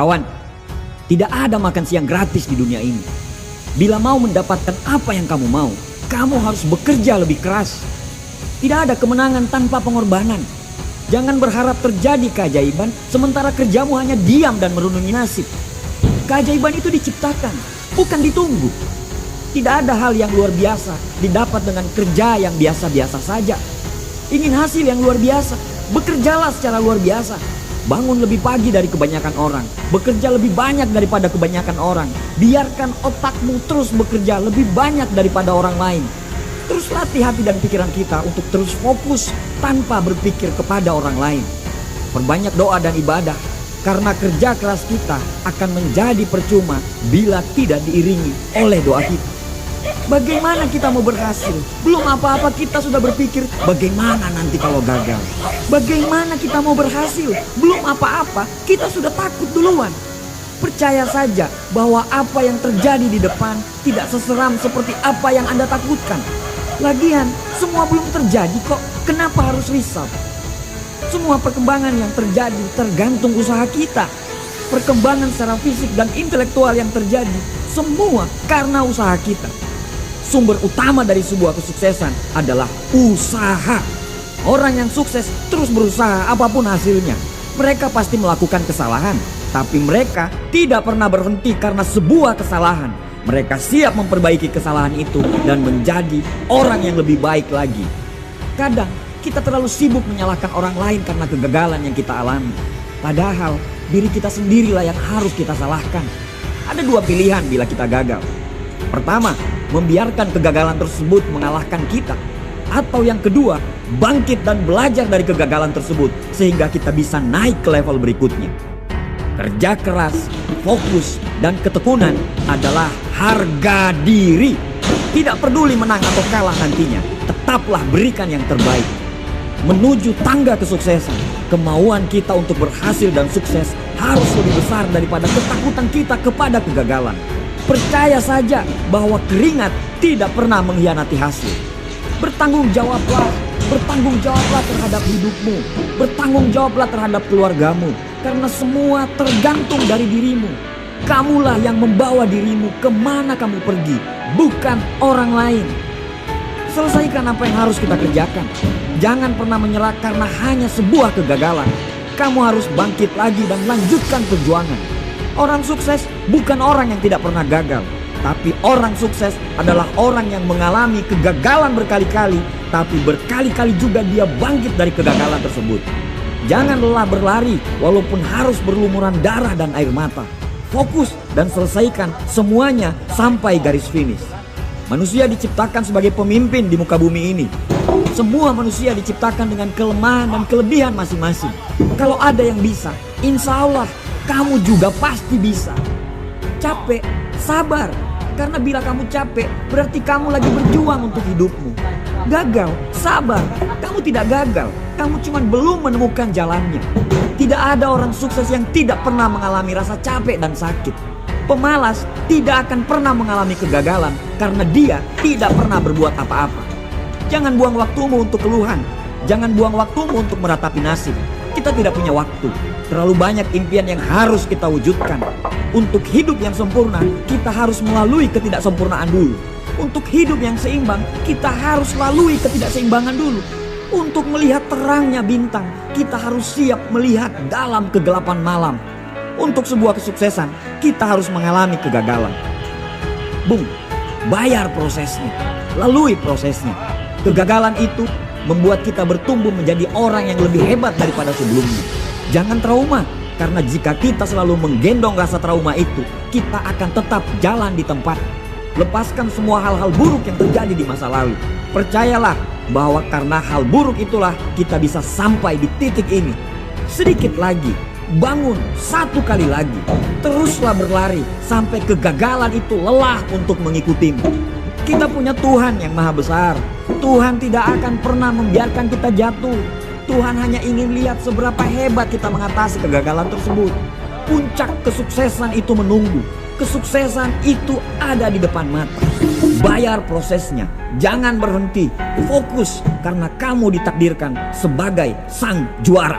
Kawan, tidak ada makan siang gratis di dunia ini. Bila mau mendapatkan apa yang kamu mau, kamu harus bekerja lebih keras. Tidak ada kemenangan tanpa pengorbanan. Jangan berharap terjadi keajaiban sementara kerjamu hanya diam dan merenungi nasib. Keajaiban itu diciptakan, bukan ditunggu. Tidak ada hal yang luar biasa didapat dengan kerja yang biasa-biasa saja. Ingin hasil yang luar biasa, bekerjalah secara luar biasa. Bangun lebih pagi dari kebanyakan orang, bekerja lebih banyak daripada kebanyakan orang. Biarkan otakmu terus bekerja lebih banyak daripada orang lain. Terus latih hati dan pikiran kita untuk terus fokus tanpa berpikir kepada orang lain. Perbanyak doa dan ibadah, karena kerja keras kita akan menjadi percuma bila tidak diiringi oleh doa kita. Bagaimana kita mau berhasil? Belum apa-apa kita sudah berpikir bagaimana nanti kalau gagal. Bagaimana kita mau berhasil? Belum apa-apa kita sudah takut duluan. Percaya saja bahwa apa yang terjadi di depan tidak seseram seperti apa yang Anda takutkan. Lagian semua belum terjadi kok. Kenapa harus risau? Semua perkembangan yang terjadi tergantung usaha kita. Perkembangan secara fisik dan intelektual yang terjadi semua karena usaha kita. Sumber utama dari sebuah kesuksesan adalah usaha. Orang yang sukses terus berusaha apapun hasilnya. Mereka pasti melakukan kesalahan, tapi mereka tidak pernah berhenti karena sebuah kesalahan. Mereka siap memperbaiki kesalahan itu dan menjadi orang yang lebih baik lagi. Kadang kita terlalu sibuk menyalahkan orang lain karena kegagalan yang kita alami. Padahal diri kita sendirilah yang harus kita salahkan. Ada dua pilihan bila kita gagal. Pertama, membiarkan kegagalan tersebut mengalahkan kita. Atau yang kedua, bangkit dan belajar dari kegagalan tersebut sehingga kita bisa naik ke level berikutnya. Kerja keras, fokus, dan ketekunan adalah harga diri. Tidak peduli menang atau kalah nantinya, tetaplah berikan yang terbaik. Menuju tangga kesuksesan, kemauan kita untuk berhasil dan sukses harus lebih besar daripada ketakutan kita kepada kegagalan. Percaya saja bahwa keringat tidak pernah mengkhianati hasil. Bertanggung jawablah terhadap hidupmu. Bertanggung jawablah terhadap keluargamu. Karena semua tergantung dari dirimu. Kamulah yang membawa dirimu kemana kamu pergi, bukan orang lain. Selesaikan apa yang harus kita kerjakan. Jangan pernah menyerah karena hanya sebuah kegagalan. Kamu harus bangkit lagi dan lanjutkan perjuangan. Orang sukses bukan orang yang tidak pernah gagal. Tapi orang sukses adalah orang yang mengalami kegagalan berkali-kali, tapi berkali-kali juga dia bangkit dari kegagalan tersebut. Jangan lelah berlari walaupun harus berlumuran darah dan air mata. Fokus dan selesaikan semuanya sampai garis finish. Manusia diciptakan sebagai pemimpin di muka bumi ini. Semua manusia diciptakan dengan kelemahan dan kelebihan masing-masing. Kalau ada yang bisa, insya Allah kamu juga pasti bisa. Capek, sabar. Karena bila kamu capek, berarti kamu lagi berjuang untuk hidupmu. Gagal, sabar. Kamu tidak gagal. Kamu cuma belum menemukan jalannya. Tidak ada orang sukses yang tidak pernah mengalami rasa capek dan sakit. Pemalas tidak akan pernah mengalami kegagalan karena dia tidak pernah berbuat apa-apa. Jangan buang waktumu untuk keluhan. Jangan buang waktumu untuk meratapi nasib. Kita tidak punya waktu. Terlalu banyak impian yang harus kita wujudkan. Untuk hidup yang sempurna, kita harus melalui ketidaksempurnaan dulu. Untuk hidup yang seimbang, kita harus lalui ketidakseimbangan dulu. Untuk melihat terangnya bintang, kita harus siap melihat dalam kegelapan malam. Untuk sebuah kesuksesan, kita harus mengalami kegagalan. Bung, bayar prosesnya, lalui prosesnya. Kegagalan itu membuat kita bertumbuh menjadi orang yang lebih hebat daripada sebelumnya. Jangan trauma, karena jika kita selalu menggendong rasa trauma itu, kita akan tetap jalan di tempat. Lepaskan semua hal-hal buruk yang terjadi di masa lalu. Percayalah bahwa karena hal buruk itulah kita bisa sampai di titik ini. Sedikit lagi, bangun satu kali lagi. Teruslah berlari sampai kegagalan itu lelah untuk mengikutimu. Kita punya Tuhan yang maha besar. Tuhan tidak akan pernah membiarkan kita jatuh. Tuhan hanya ingin lihat seberapa hebat kita mengatasi kegagalan tersebut. Puncak kesuksesan itu menunggu. Kesuksesan itu ada di depan mata. Bayar prosesnya. Jangan berhenti. Fokus karena kamu ditakdirkan sebagai sang juara.